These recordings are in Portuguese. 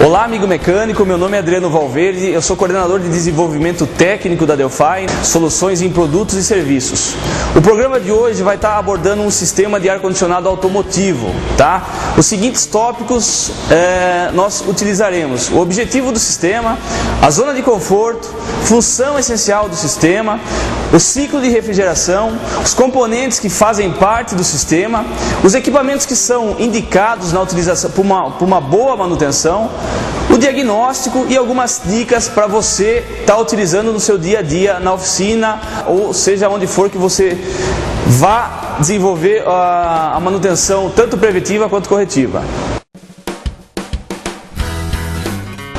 Olá, amigo mecânico, meu nome é Adriano Valverde, eu sou coordenador de desenvolvimento técnico da Delphi, soluções em produtos e serviços. O programa de hoje vai estar abordando um sistema de ar-condicionado automotivo, tá? Os seguintes tópicos nós utilizaremos: o objetivo do sistema, a zona de conforto, função essencial do sistema, o ciclo de refrigeração, os componentes que fazem parte do sistema, os equipamentos que são indicados na utilização por uma boa manutenção, o diagnóstico e algumas dicas para você estar utilizando no seu dia a dia, na oficina, ou seja, onde for que você vá desenvolver a manutenção tanto preventiva quanto corretiva.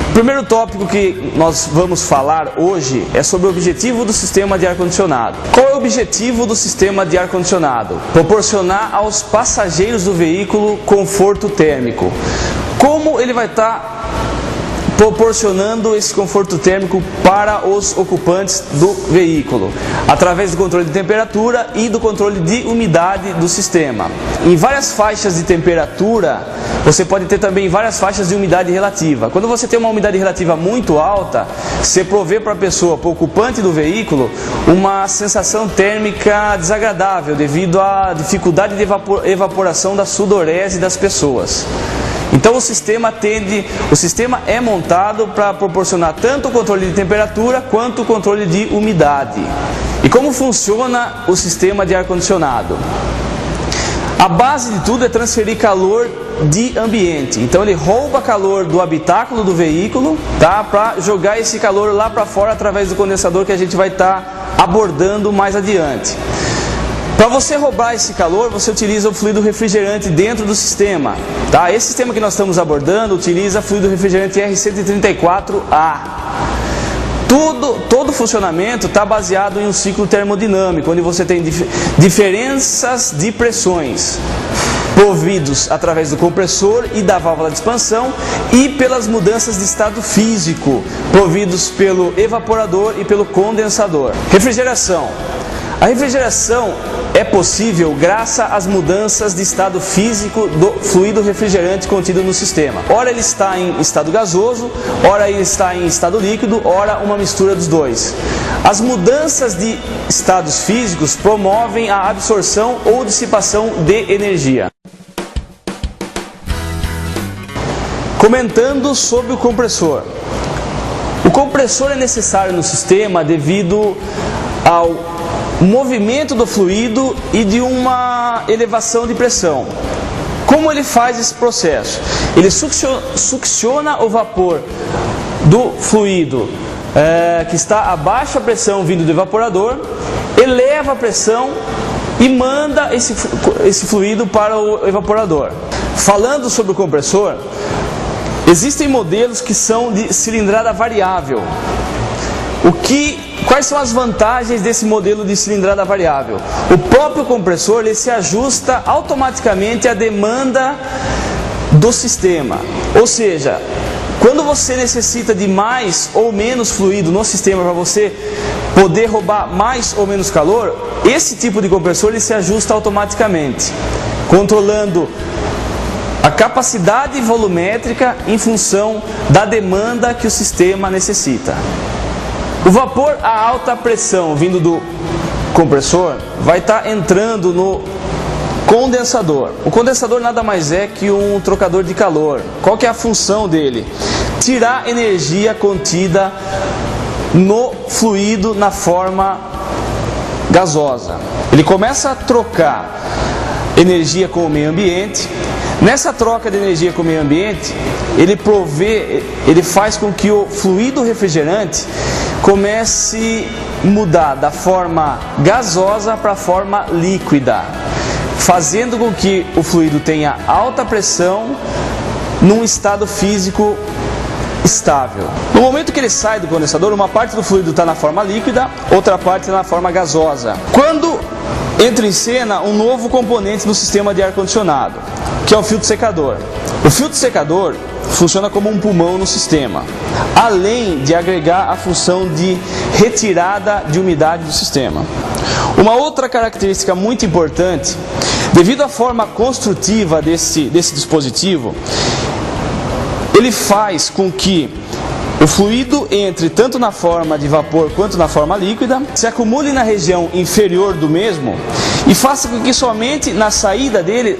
O primeiro tópico que nós vamos falar hoje é sobre o objetivo do sistema de ar-condicionado. Qual é o objetivo do sistema de ar-condicionado? Proporcionar aos passageiros do veículo conforto térmico. Como ele vai estar proporcionando esse conforto térmico para os ocupantes do veículo? Através do controle de temperatura e do controle de umidade do sistema. Em várias faixas de temperatura, você pode ter também várias faixas de umidade relativa. Quando você tem uma umidade relativa muito alta, você provê para a pessoa, para o ocupante do veículo, uma sensação térmica desagradável devido à dificuldade de evaporação da sudorese das pessoas. Então o sistema é montado para proporcionar tanto o controle de temperatura quanto o controle de umidade. E como funciona o sistema de ar-condicionado? A base de tudo é transferir calor de ambiente. Então ele rouba calor do habitáculo do veículo, tá, para jogar esse calor lá para fora através do condensador que a gente vai estar abordando mais adiante. Para você roubar esse calor, você utiliza o fluido refrigerante dentro do sistema. Tá? Esse sistema que nós estamos abordando utiliza fluido refrigerante R134A. Todo o funcionamento está baseado em um ciclo termodinâmico, onde você tem diferenças de pressões providos através do compressor e da válvula de expansão e pelas mudanças de estado físico providos pelo evaporador e pelo condensador. Refrigeração. A refrigeração é possível graças às mudanças de estado físico do fluido refrigerante contido no sistema. Ora ele está em estado gasoso, ora ele está em estado líquido, ora uma mistura dos dois. As mudanças de estados físicos promovem a absorção ou dissipação de energia. Comentando sobre o compressor. O compressor é necessário no sistema devido ao movimento do fluido e de uma elevação de pressão. Como ele faz esse processo? Ele succiona o vapor do fluido que está abaixo da pressão vindo do evaporador, eleva a pressão e manda esse fluido para o evaporador. Falando sobre o compressor, existem modelos que são de cilindrada variável. Quais são as vantagens desse modelo de cilindrada variável? O próprio compressor ele se ajusta automaticamente à demanda do sistema. Ou seja, quando você necessita de mais ou menos fluido no sistema para você poder roubar mais ou menos calor, esse tipo de compressor ele se ajusta automaticamente, controlando a capacidade volumétrica em função da demanda que o sistema necessita. O vapor a alta pressão vindo do compressor vai estar entrando no condensador. O condensador nada mais é que um trocador de calor. Qual que é a função dele? Tirar energia contida no fluido na forma gasosa. Ele começa a trocar energia com o meio ambiente. Nessa troca de energia com o meio ambiente, ele faz com que o fluido refrigerante comece a mudar da forma gasosa para a forma líquida, fazendo com que o fluido tenha alta pressão num estado físico estável. No momento que ele sai do condensador, uma parte do fluido está na forma líquida, outra parte na forma gasosa. Quando entra em cena um novo componente do sistema de ar-condicionado, que é o filtro secador. O filtro secador funciona como um pulmão no sistema, além de agregar a função de retirada de umidade do sistema. Uma outra característica muito importante, devido à forma construtiva desse dispositivo, ele faz com que o fluido entre tanto na forma de vapor quanto na forma líquida, se acumule na região inferior do mesmo e faça com que somente na saída dele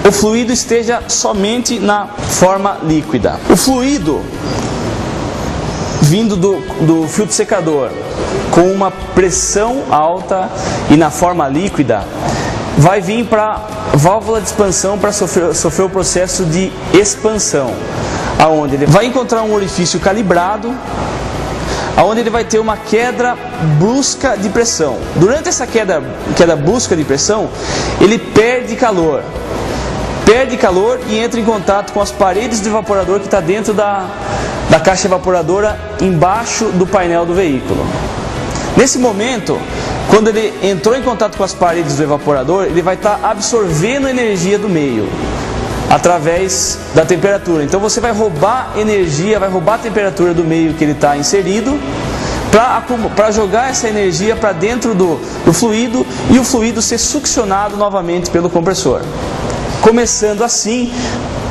o fluido esteja somente na forma líquida. O fluido vindo do filtro secador com uma pressão alta e na forma líquida vai vir para a válvula de expansão para sofrer o processo de expansão, aonde ele vai encontrar um orifício calibrado, aonde ele vai ter uma queda brusca de pressão. Durante essa queda brusca de pressão, ele perde calor e entra em contato com as paredes do evaporador que está dentro da caixa evaporadora, embaixo do painel do veículo. Nesse momento, quando ele entrou em contato com as paredes do evaporador, ele vai estar absorvendo energia do meio através da temperatura. Então você vai roubar energia, vai roubar a temperatura do meio que ele está inserido, para jogar essa energia para dentro do fluido e o fluido ser succionado novamente pelo compressor. Começando assim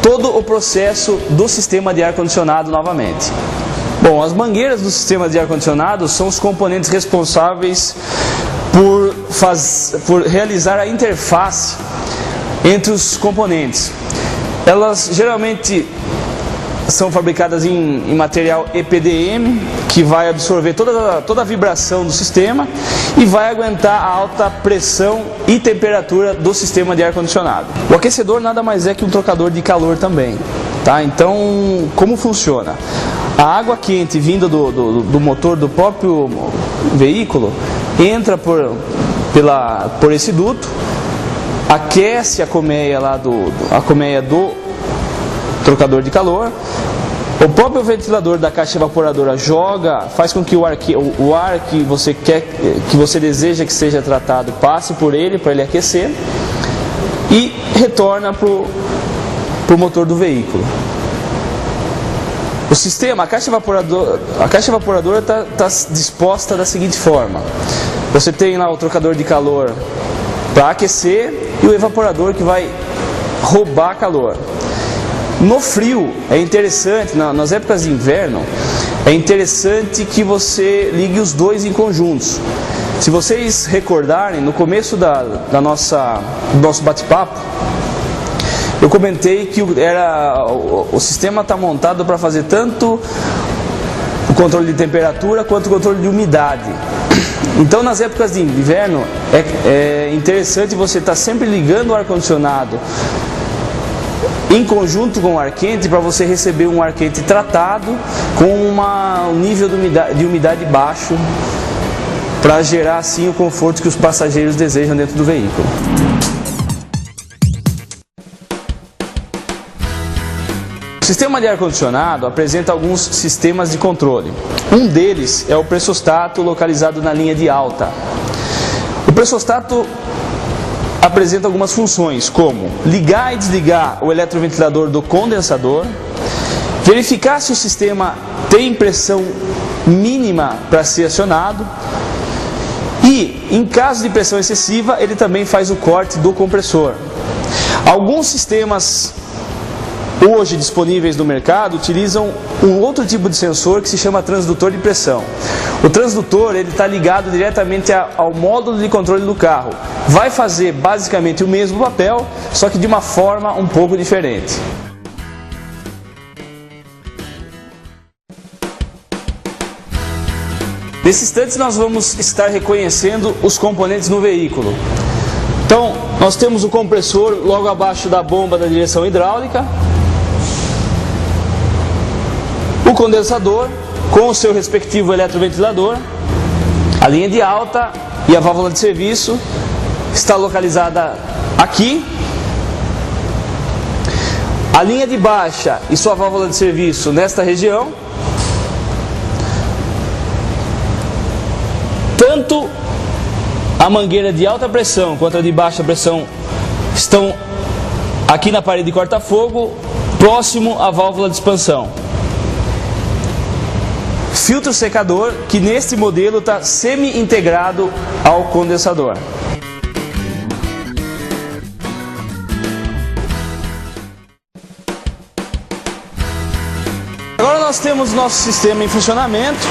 todo o processo do sistema de ar-condicionado novamente. Bom, as mangueiras do sistema de ar-condicionado são os componentes responsáveis por realizar a interface entre os componentes. Elas geralmente são fabricadas em material EPDM, que vai absorver toda a vibração do sistema e vai aguentar a alta pressão e temperatura do sistema de ar-condicionado. O aquecedor nada mais é que um trocador de calor também, tá? Então, como funciona? A água quente vinda do motor do próprio veículo entra por esse duto, aquece a colmeia do trocador de calor. O próprio ventilador da caixa evaporadora faz com que o ar que você deseja que seja tratado passe por ele, para ele aquecer, e retorna para o motor do veículo. O sistema, a caixa evaporadora está disposta da seguinte forma: você tem lá o trocador de calor para aquecer e o evaporador que vai roubar calor. No frio é interessante, nas épocas de inverno, é interessante que você ligue os dois em conjuntos. Se vocês recordarem, no começo do nosso bate-papo, eu comentei que o sistema está montado para fazer tanto o controle de temperatura quanto o controle de umidade. Então, nas épocas de inverno, é interessante você estar sempre ligando o ar-condicionado em conjunto com o ar quente, para você receber um ar quente tratado com um nível de umidade baixo, para gerar assim o conforto que os passageiros desejam dentro do veículo. O sistema de ar-condicionado apresenta alguns sistemas de controle. Um deles é o pressostato, localizado na linha de alta. O pressostato apresenta algumas funções, como ligar e desligar o eletroventilador do condensador, verificar se o sistema tem pressão mínima para ser acionado e, em caso de pressão excessiva, ele também faz o corte do compressor. Alguns sistemas hoje disponíveis no mercado utilizam um outro tipo de sensor que se chama transdutor de pressão. O transdutor está ligado diretamente ao módulo de controle do carro. Vai fazer basicamente o mesmo papel, só que de uma forma um pouco diferente. Nesse instante nós vamos estar reconhecendo os componentes no veículo. Então, nós temos o compressor logo abaixo da bomba da direção hidráulica, o condensador com o seu respectivo eletroventilador, a linha de alta e a válvula de serviço está localizada aqui, a linha de baixa e sua válvula de serviço nesta região. Tanto a mangueira de alta pressão quanto a de baixa pressão estão aqui na parede de corta-fogo, próximo à válvula de expansão. Filtro secador, que neste modelo está semi-integrado ao condensador. Agora nós temos nosso sistema em funcionamento,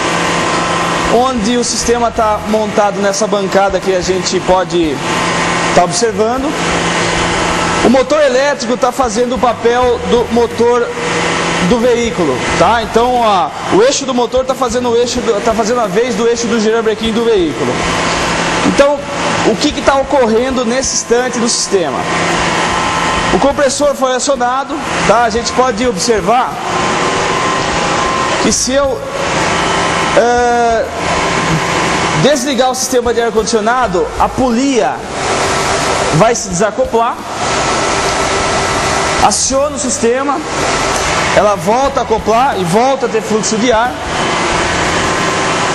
onde o sistema está montado nessa bancada que a gente pode estar observando. O motor elétrico está fazendo o papel do motor do veículo, tá? Então o eixo do motor está fazendo a vez do eixo do girabrequim do veículo. Então o que está ocorrendo nesse instante do sistema? O compressor foi acionado, tá? A gente pode observar que se eu desligar o sistema de ar-condicionado, a polia vai se desacoplar, aciona o sistema, ela volta a acoplar e volta a ter fluxo de ar.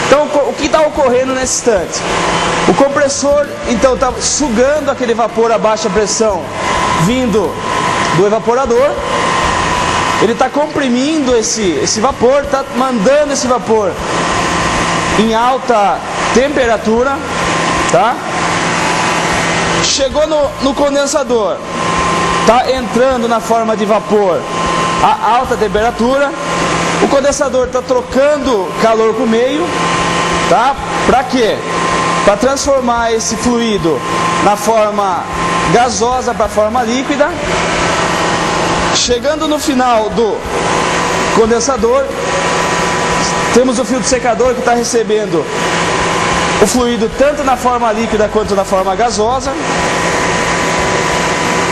Então o que está ocorrendo nesse instante? O compressor então está sugando aquele vapor a baixa pressão vindo do evaporador. Ele está comprimindo esse vapor, está mandando esse vapor em alta temperatura, tá? Chegou no condensador, está entrando na forma de vapor a alta temperatura. O condensador está trocando calor com o meio, tá? Para quê? Para transformar esse fluido na forma gasosa para a forma líquida. Chegando no final do condensador, temos o filtro secador que está recebendo o fluido tanto na forma líquida quanto na forma gasosa.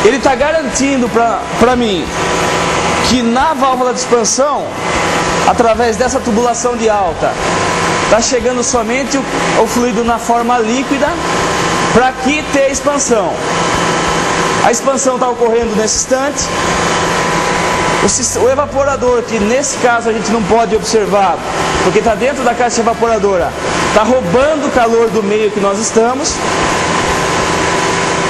Ele está garantindo para mim que na válvula de expansão, através dessa tubulação de alta, está chegando somente o fluido na forma líquida para aqui ter expansão. A expansão está ocorrendo nesse instante. O evaporador, que nesse caso a gente não pode observar, porque está dentro da caixa evaporadora, está roubando o calor do meio que nós estamos.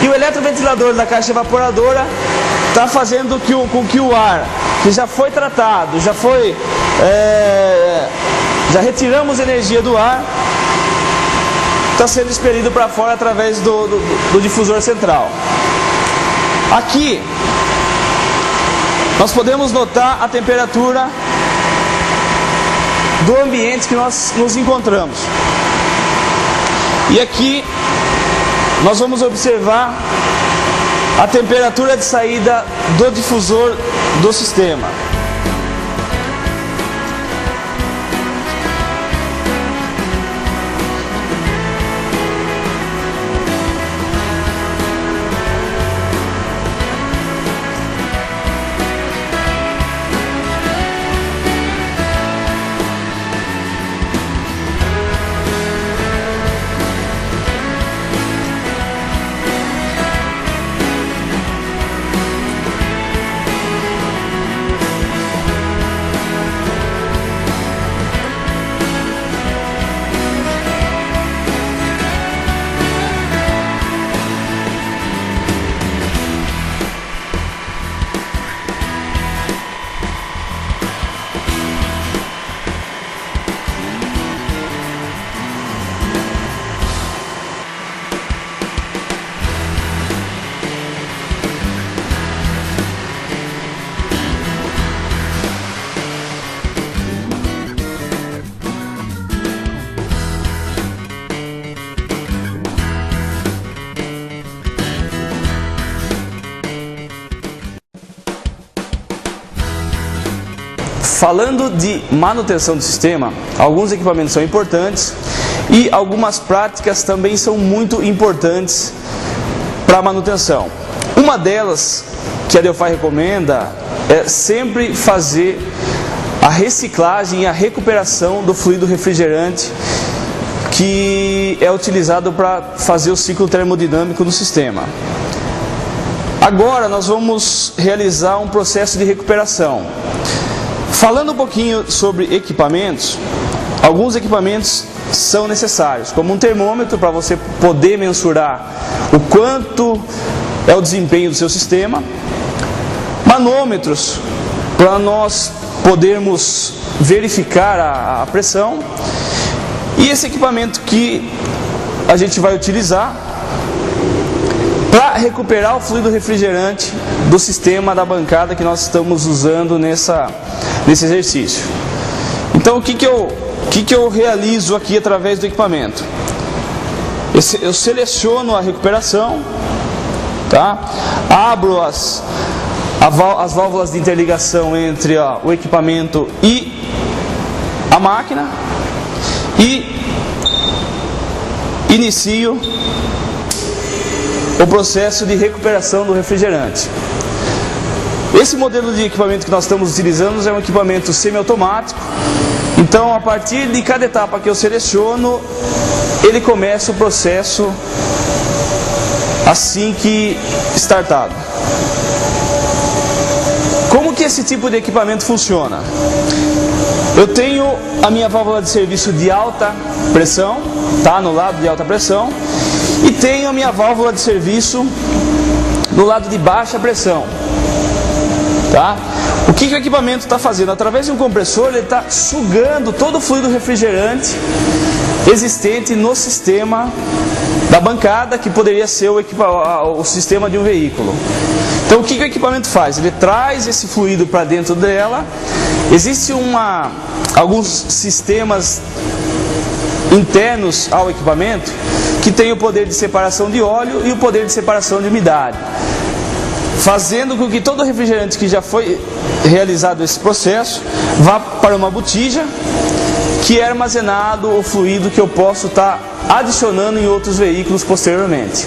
E o eletroventilador da caixa evaporadora está fazendo com que o ar, que já foi tratado, já retiramos energia do ar, está sendo expelido para fora através do difusor central. Aqui nós podemos notar a temperatura do ambiente que nós nos encontramos. E aqui nós vamos observar a temperatura de saída do difusor do sistema. Falando de manutenção do sistema, alguns equipamentos são importantes e algumas práticas também são muito importantes para a manutenção. Uma delas, que a Delphi recomenda, é sempre fazer a reciclagem e a recuperação do fluido refrigerante que é utilizado para fazer o ciclo termodinâmico no sistema. Agora nós vamos realizar um processo de recuperação. Falando um pouquinho sobre equipamentos, alguns equipamentos são necessários, como um termômetro para você poder mensurar o quanto é o desempenho do seu sistema, manômetros para nós podermos verificar a pressão. E esse equipamento que a gente vai utilizar para recuperar o fluido refrigerante do sistema da bancada que nós estamos usando nesse exercício. Então o que eu realizo aqui através do equipamento? Eu seleciono a recuperação, tá? Abro as válvulas de interligação entre o equipamento e a máquina e inicio o processo de recuperação do refrigerante. Esse modelo de equipamento que nós estamos utilizando é um equipamento semiautomático. Então, a partir de cada etapa que eu seleciono, ele começa o processo assim que startado. Como que esse tipo de equipamento funciona? Eu tenho a minha válvula de serviço de alta pressão, tá, no lado de alta pressão, e tenho a minha válvula de serviço no lado de baixa pressão, tá? O que o equipamento está fazendo? Através de um compressor, ele está sugando todo o fluido refrigerante existente no sistema da bancada, que poderia ser o sistema de um veículo. Então o que o equipamento faz? Ele traz esse fluido para dentro dela. Existem alguns sistemas internos ao equipamento que tem o poder de separação de óleo e o poder de separação de umidade, fazendo com que todo o refrigerante que já foi realizado esse processo vá para uma botija, que é armazenado o fluido que eu posso estar adicionando em outros veículos posteriormente.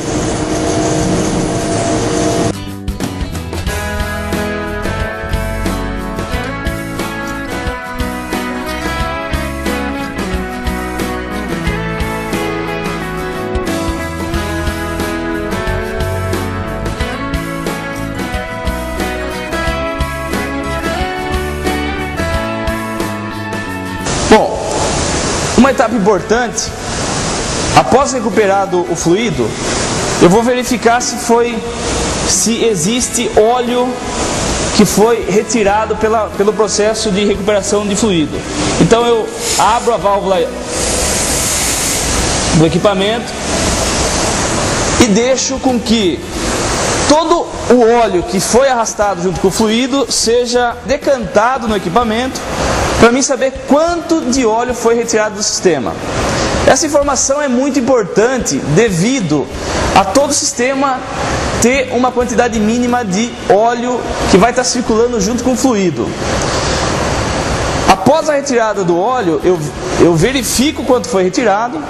Bom, uma etapa importante, após recuperado o fluido, eu vou verificar se existe óleo que foi retirado pelo processo de recuperação de fluido. Então eu abro a válvula do equipamento e deixo com que todo o óleo que foi arrastado junto com o fluido seja decantado no equipamento, para mim saber quanto de óleo foi retirado do sistema. Essa informação é muito importante devido a todo o sistema ter uma quantidade mínima de óleo que vai estar circulando junto com o fluido. Após a retirada do óleo, eu verifico quanto foi retirado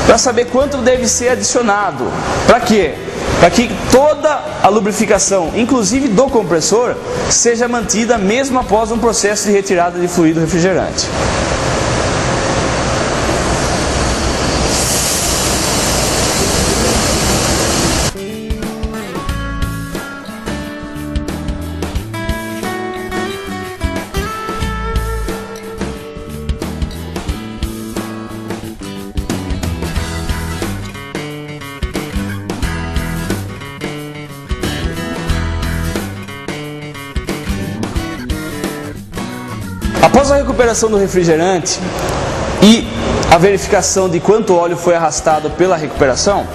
para saber quanto deve ser adicionado. Para quê? Para que toda a lubrificação, inclusive do compressor, seja mantida mesmo após um processo de retirada de fluido refrigerante. Após a recuperação do refrigerante e a verificação de quanto óleo foi arrastado pela recuperação,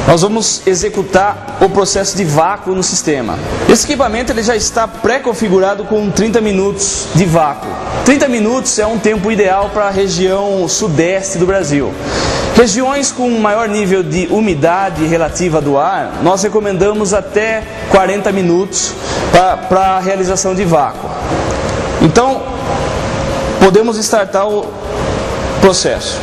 nós vamos executar o processo de vácuo no sistema. Esse equipamento ele já está pré-configurado com 30 minutos de vácuo. 30 minutos é um tempo ideal para a região sudeste do Brasil. Regiões com maior nível de umidade relativa do ar, nós recomendamos até 40 minutos para a realização de vácuo. Então, podemos startar o processo.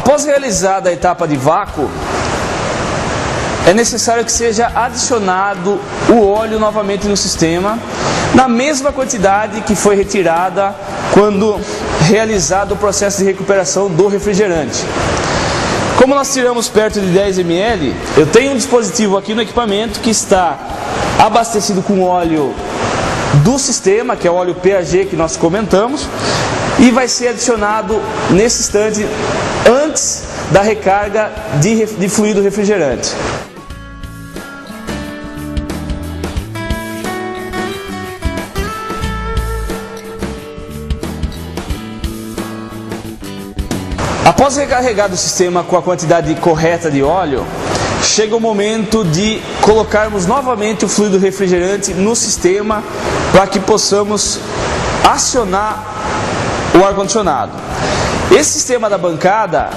Após realizada a etapa de vácuo, é necessário que seja adicionado o óleo novamente no sistema, na mesma quantidade que foi retirada quando realizado o processo de recuperação do refrigerante. Como nós tiramos perto de 10 ml, eu tenho um dispositivo aqui no equipamento que está abastecido com óleo do sistema, que é o óleo PAG que nós comentamos, e vai ser adicionado nesse instante antes da recarga de fluido refrigerante. Após recarregar o sistema com a quantidade correta de óleo, chega o momento de colocarmos novamente o fluido refrigerante no sistema para que possamos acionar o ar-condicionado. Esse sistema da bancada,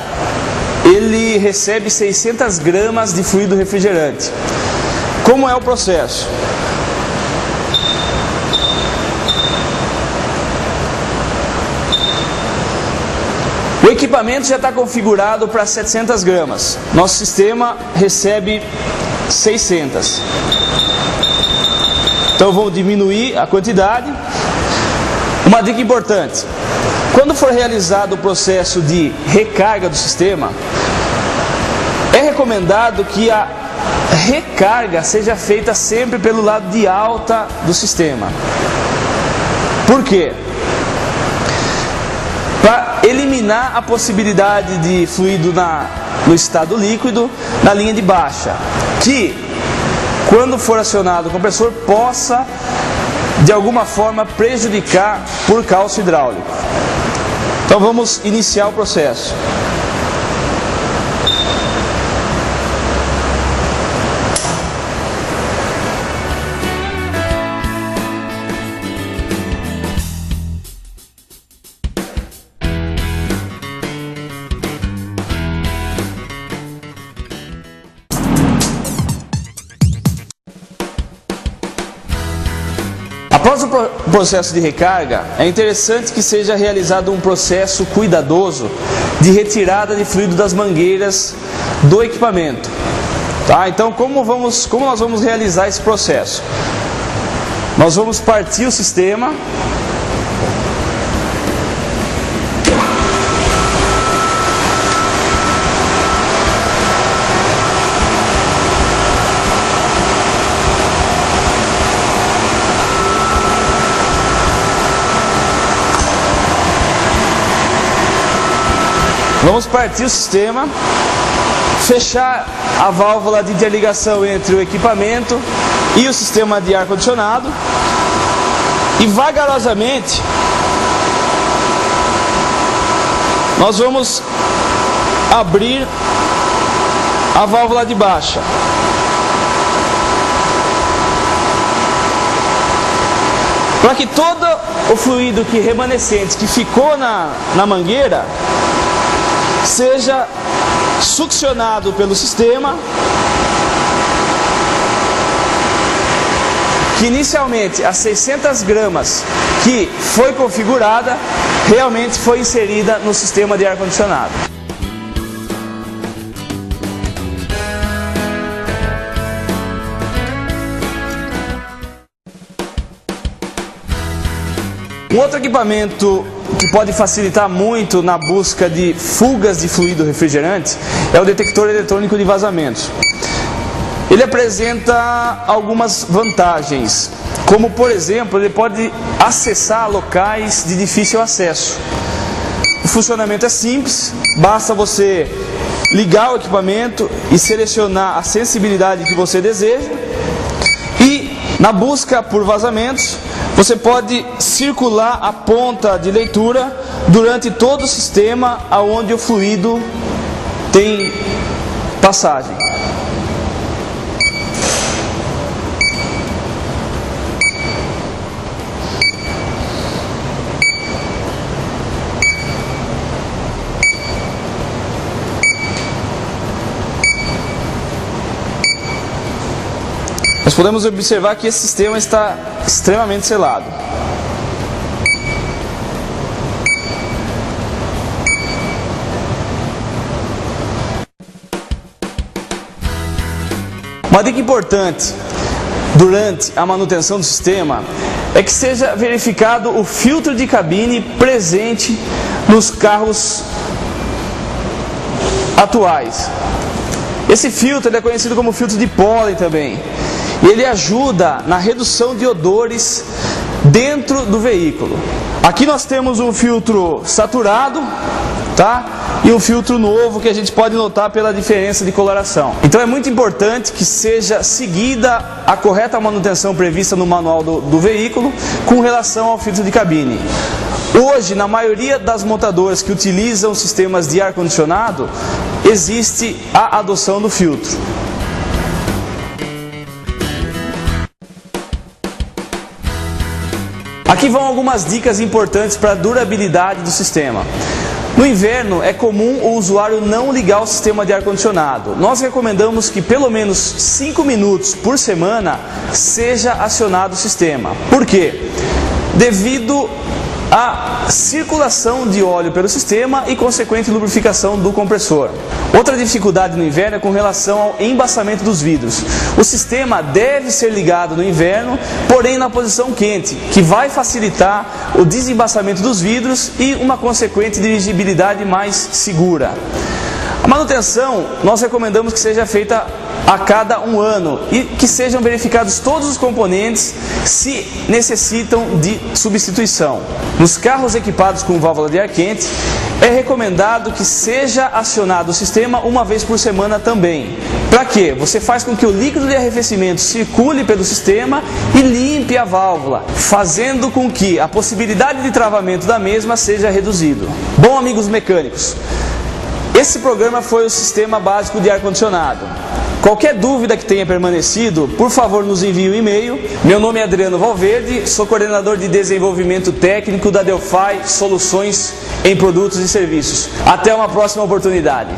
ele recebe 600 gramas de fluido refrigerante. Como é o processo? O equipamento já está configurado para 700 gramas. Nosso sistema recebe 600. Então vou diminuir a quantidade. Uma dica importante: quando for realizado o processo de recarga do sistema, é recomendado que a recarga seja feita sempre pelo lado de alta do sistema. Por quê? Para eliminar a possibilidade de fluido no estado líquido na linha de baixa, que quando for acionado o compressor possa de alguma forma prejudicar por calço hidráulico. Então vamos iniciar o processo. Após o processo de recarga, é interessante que seja realizado um processo cuidadoso de retirada de fluido das mangueiras do equipamento. Tá? Então, como nós vamos realizar esse processo? Nós vamos partir o sistema. Vamos partir o sistema, fechar a válvula de interligação entre o equipamento e o sistema de ar-condicionado e vagarosamente nós vamos abrir a válvula de baixa. Para que todo o fluido remanescente que ficou na mangueira seja succionado pelo sistema, que inicialmente as 600 gramas que foi configurada realmente foi inserida no sistema de ar-condicionado. Um outro equipamento que pode facilitar muito na busca de fugas de fluido refrigerante é o detector eletrônico de vazamentos. Ele apresenta algumas vantagens, como por exemplo, ele pode acessar locais de difícil acesso. O funcionamento é simples, basta você ligar o equipamento e selecionar a sensibilidade que você deseja, e na busca por vazamentos você pode circular a ponta de leitura durante todo o sistema aonde o fluido tem passagem. Nós podemos observar que esse sistema está extremamente selado. Uma dica importante durante a manutenção do sistema é que seja verificado o filtro de cabine presente nos carros atuais. Esse filtro é conhecido como filtro de pólen também. E ele ajuda na redução de odores dentro do veículo. Aqui nós temos um filtro saturado, tá? E um filtro novo que a gente pode notar pela diferença de coloração. Então é muito importante que seja seguida a correta manutenção prevista no manual do veículo com relação ao filtro de cabine. Hoje, na maioria das montadoras que utilizam sistemas de ar-condicionado, existe a adoção do filtro. Aqui vão algumas dicas importantes para a durabilidade do sistema. No inverno, é comum o usuário não ligar o sistema de ar-condicionado. Nós recomendamos que pelo menos 5 minutos por semana seja acionado o sistema. Por quê? Devido à circulação de óleo pelo sistema e consequente lubrificação do compressor. Outra dificuldade no inverno é com relação ao embaçamento dos vidros. O sistema deve ser ligado no inverno, porém na posição quente, que vai facilitar o desembaçamento dos vidros e uma consequente dirigibilidade mais segura. A manutenção nós recomendamos que seja feita a cada 1 ano e que sejam verificados todos os componentes se necessitam de substituição. Nos carros equipados com válvula de ar quente, é recomendado que seja acionado o sistema 1 vez por semana também. Para quê? Você faz com que o líquido de arrefecimento circule pelo sistema e limpe a válvula, fazendo com que a possibilidade de travamento da mesma seja reduzido. Bom, amigos mecânicos, esse programa foi o Sistema Básico de Ar-Condicionado. Qualquer dúvida que tenha permanecido, por favor nos envie um e-mail. Meu nome é Adriano Valverde, sou coordenador de desenvolvimento técnico da Delphi Soluções em Produtos e Serviços. Até uma próxima oportunidade.